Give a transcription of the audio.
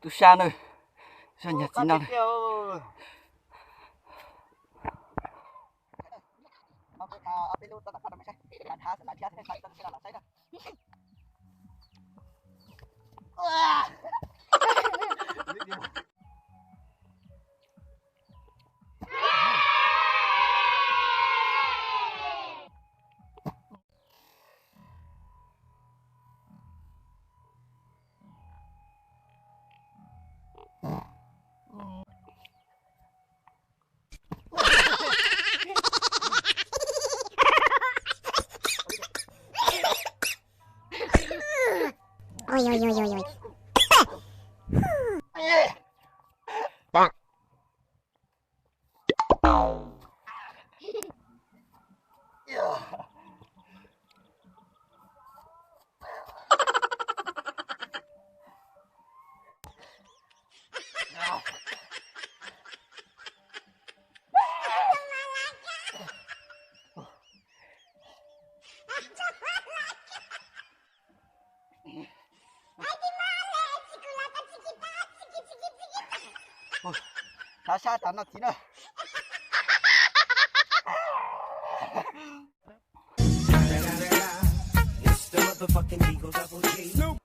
Tusan ơi. Tusan nhà chín nào này. Ôi ôi ôi ôi ôi. Bonk. Xa xa tao nó chín ơi. It's the motherfucking Eagle Double G.